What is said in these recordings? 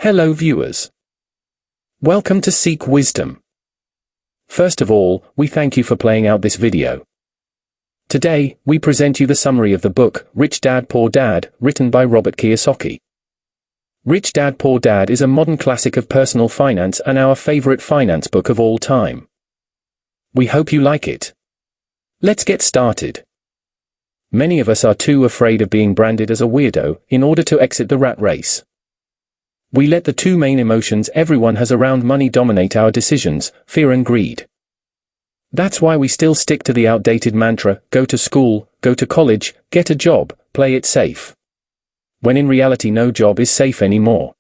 Hello viewers. Welcome to Seek Wisdom. First of all, we thank you for playing out this video. Today, we present you the summary of the book, Rich Dad Poor Dad, written by Robert Kiyosaki. Rich Dad Poor Dad is a modern classic of personal finance and our favorite finance book of all time. We hope you like it. Let's get started. Many of us are too afraid of being branded as a weirdo in order to exit the rat race. We let the two main emotions everyone has around money dominate our decisions, fear and greed. That's why we still stick to the outdated mantra, go to school, go to college, get a job, play it safe. When in reality no job is safe anymore.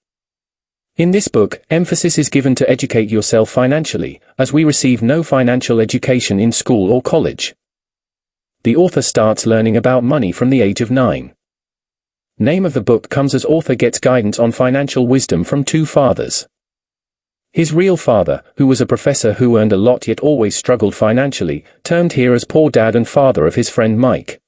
In this book, emphasis is given to educate yourself financially, as we receive no financial education in school or college. The author starts learning about money from the age of 9. Name of the book comes as author gets guidance on financial wisdom from two fathers. His real father, who was a professor who earned a lot yet always struggled financially, termed here as poor dad, and father of his friend Mike,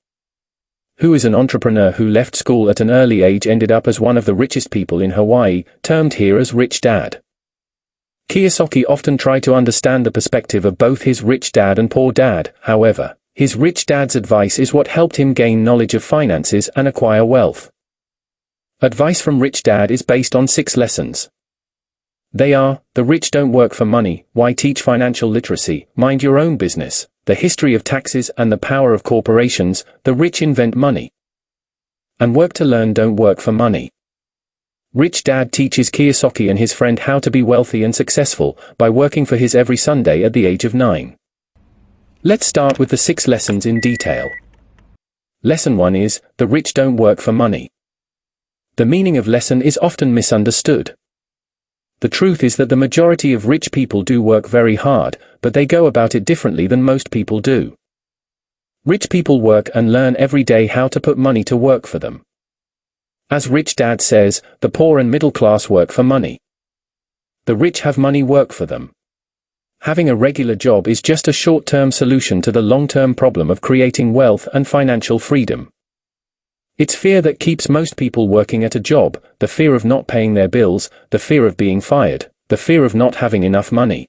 who is an entrepreneur who left school at an early age, ended up as one of the richest people in Hawaii, termed here as rich dad. Kiyosaki often tried to understand the perspective of both his rich dad and poor dad. However, his rich dad's advice is what helped him gain knowledge of finances and acquire wealth. Advice from Rich Dad is based on 6 lessons. They are: The Rich Don't Work for Money, Why Teach Financial Literacy, Mind Your Own Business, The History of Taxes and the Power of Corporations, The Rich Invent Money, and Work to Learn Don't Work for Money. Rich Dad teaches Kiyosaki and his friend how to be wealthy and successful by working for his every Sunday at the age of 9. Let's start with the 6 lessons in detail. Lesson 1 is, The Rich Don't Work for Money. The meaning of lesson is often misunderstood. The truth is that the majority of rich people do work very hard, but they go about it differently than most people do. Rich people work and learn every day how to put money to work for them. As Rich Dad says, the poor and middle class work for money. The rich have money work for them. Having a regular job is just a short-term solution to the long-term problem of creating wealth and financial freedom. It's fear that keeps most people working at a job, the fear of not paying their bills, the fear of being fired, the fear of not having enough money.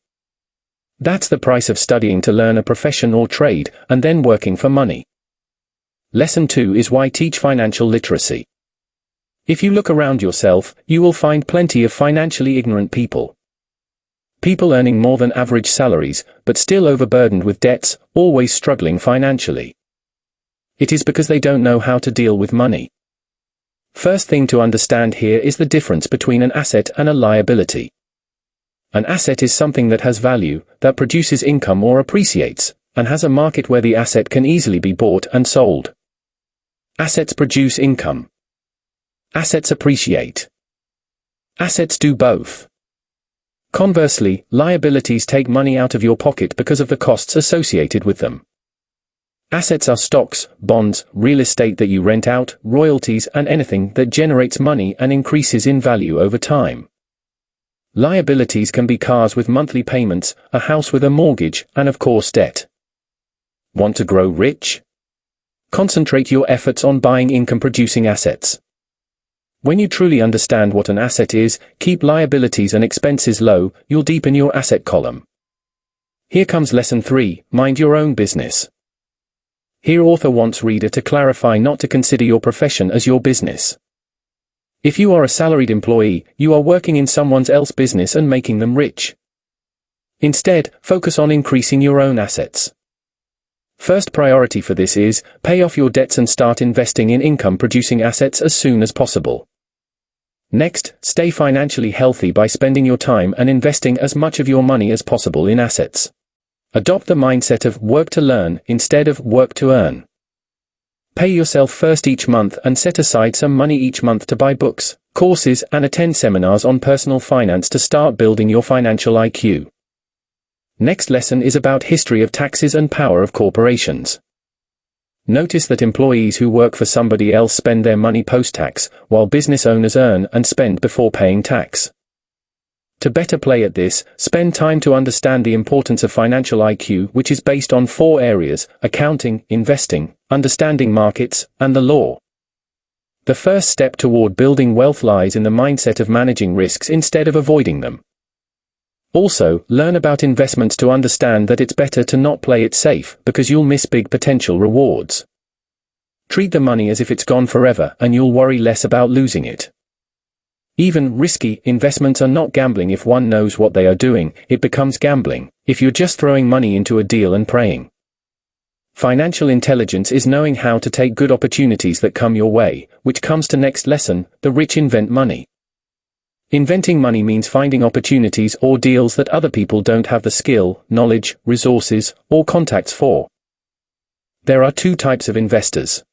That's the price of studying to learn a profession or trade, and then working for money. Lesson 2 is why teach financial literacy. If you look around yourself, you will find plenty of financially ignorant people. People earning more than average salaries, but still overburdened with debts, always struggling financially. It is because they don't know how to deal with money. First thing to understand here is the difference between an asset and a liability. An asset is something that has value, that produces income or appreciates, and has a market where the asset can easily be bought and sold. Assets produce income. Assets appreciate. Assets do both. Conversely, liabilities take money out of your pocket because of the costs associated with them. Assets are stocks, bonds, real estate that you rent out, royalties, and anything that generates money and increases in value over time. Liabilities can be cars with monthly payments, a house with a mortgage, and of course debt. Want to grow rich? Concentrate your efforts on buying income-producing assets. When you truly understand what an asset is, keep liabilities and expenses low, you'll deepen your asset column. Here comes lesson 3, mind your own business. Here author wants reader to clarify not to consider your profession as your business. If you are a salaried employee, you are working in someone else's business and making them rich. Instead, focus on increasing your own assets. First priority for this is, pay off your debts and start investing in income-producing assets as soon as possible. Next, stay financially healthy by spending your time and investing as much of your money as possible in assets. Adopt the mindset of work to learn instead of work to earn. Pay yourself first each month and set aside some money each month to buy books, courses, and attend seminars on personal finance to start building your financial IQ. Next lesson is about history of taxes and power of corporations. Notice that employees who work for somebody else spend their money post-tax, while business owners earn and spend before paying tax. To better play at this, spend time to understand the importance of financial IQ, which is based on 4 areas: accounting, investing, understanding markets, and the law. The first step toward building wealth lies in the mindset of managing risks instead of avoiding them. Also, learn about investments to understand that it's better to not play it safe because you'll miss big potential rewards. Treat the money as if it's gone forever and you'll worry less about losing it. Even risky investments are not gambling if one knows what they are doing. It becomes gambling if you're just throwing money into a deal and praying. Financial intelligence is knowing how to take good opportunities that come your way, which comes to next lesson: the rich invent money. Inventing money means finding opportunities or deals that other people don't have the skill, knowledge, resources, or contacts for. There are two types of investors.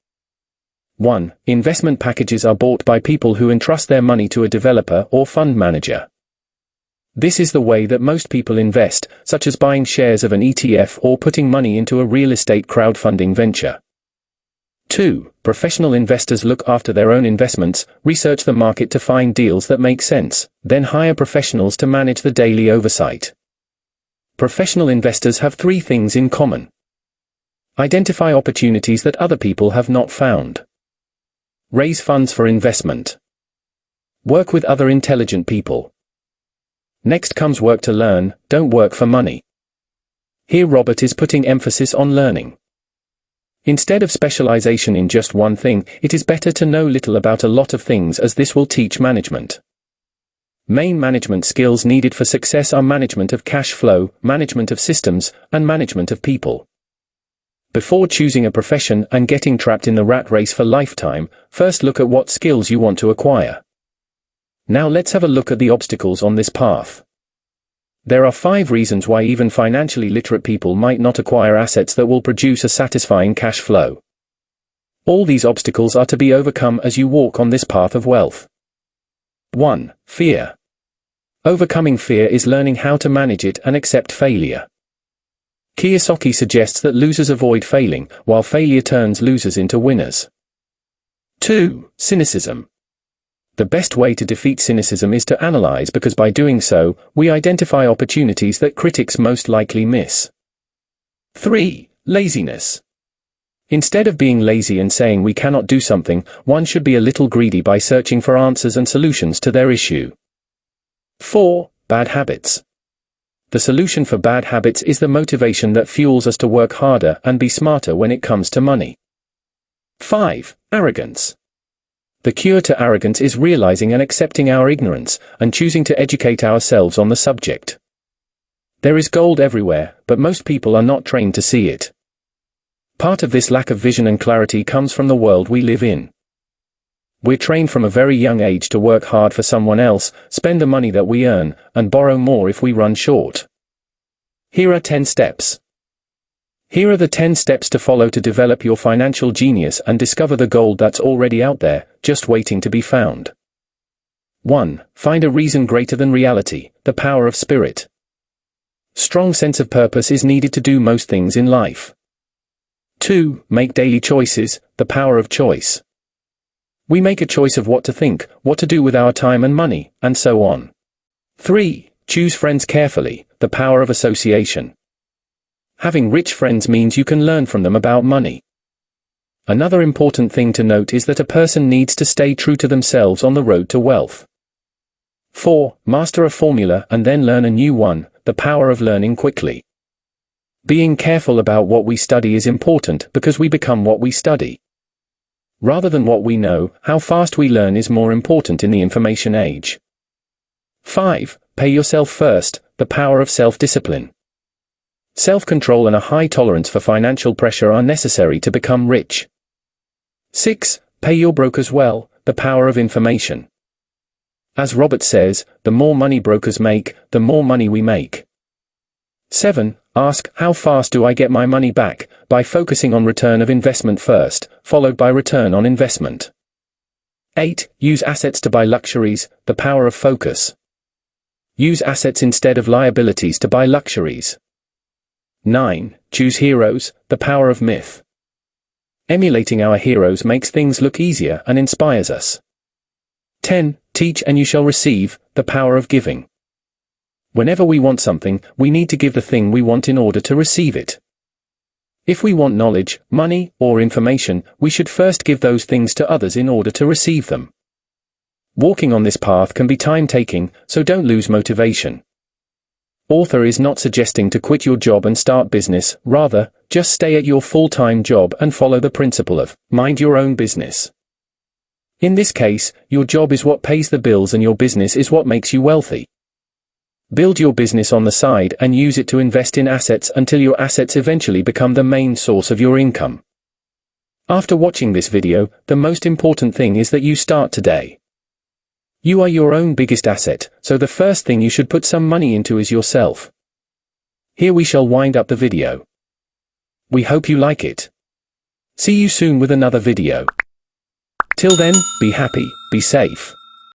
1. Investment packages are bought by people who entrust their money to a developer or fund manager. This is the way that most people invest, such as buying shares of an ETF or putting money into a real estate crowdfunding venture. 2. Professional investors look after their own investments, research the market to find deals that make sense, then hire professionals to manage the daily oversight. Professional investors have three things in common. Identify opportunities that other people have not found. Raise funds for investment. Work with other intelligent people. Next comes work to learn, don't work for money. Here Robert is putting emphasis on learning. Instead of specialization in just one thing, it is better to know little about a lot of things, as this will teach management. Main management skills needed for success are management of cash flow, management of systems, and management of people. Before choosing a profession and getting trapped in the rat race for lifetime, first look at what skills you want to acquire. Now let's have a look at the obstacles on this path. There are 5 reasons why even financially literate people might not acquire assets that will produce a satisfying cash flow. All these obstacles are to be overcome as you walk on this path of wealth. 1. Fear. Overcoming fear is learning how to manage it and accept failure. Kiyosaki suggests that losers avoid failing, while failure turns losers into winners. 2. Cynicism. The best way to defeat cynicism is to analyze, because by doing so, we identify opportunities that critics most likely miss. 3. Laziness. Instead of being lazy and saying we cannot do something, one should be a little greedy by searching for answers and solutions to their issue. 4. Bad habits. The solution for bad habits is the motivation that fuels us to work harder and be smarter when it comes to money. 5. Arrogance. The cure to arrogance is realizing and accepting our ignorance, and choosing to educate ourselves on the subject. There is gold everywhere, but most people are not trained to see it. Part of this lack of vision and clarity comes from the world we live in. We're trained from a very young age to work hard for someone else, spend the money that we earn, and borrow more if we run short. Here are 10 steps. Here are the 10 steps to follow to develop your financial genius and discover the gold that's already out there, just waiting to be found. 1. Find a reason greater than reality, the power of spirit. Strong sense of purpose is needed to do most things in life. 2. Make daily choices, the power of choice. We make a choice of what to think, what to do with our time and money, and so on. 3. Choose friends carefully, the power of association. Having rich friends means you can learn from them about money. Another important thing to note is that a person needs to stay true to themselves on the road to wealth. 4. Master a formula and then learn a new one, the power of learning quickly. Being careful about what we study is important because we become what we study. Rather than what we know, how fast we learn is more important in the information age. 5. Pay yourself first, the power of self-discipline. Self-control and a high tolerance for financial pressure are necessary to become rich. 6. Pay your brokers well, the power of information. As Robert says, the more money brokers make, the more money we make. 7. Ask, how fast do I get my money back, by focusing on return of investment first, followed by return on investment. 8. Use assets to buy luxuries, the power of focus. Use assets instead of liabilities to buy luxuries. 9. Choose heroes, the power of myth. Emulating our heroes makes things look easier and inspires us. 10. Teach and you shall receive, the power of giving. Whenever we want something, we need to give the thing we want in order to receive it. If we want knowledge, money, or information, we should first give those things to others in order to receive them. Walking on this path can be time-taking, so don't lose motivation. Author is not suggesting to quit your job and start business, rather, just stay at your full-time job and follow the principle of mind your own business. In this case, your job is what pays the bills and your business is what makes you wealthy. Build your business on the side and use it to invest in assets until your assets eventually become the main source of your income. After watching this video, the most important thing is that you start today. You are your own biggest asset, so the first thing you should put some money into is yourself. Here we shall wind up the video. We hope you like it. See you soon with another video. Till then, be happy, be safe.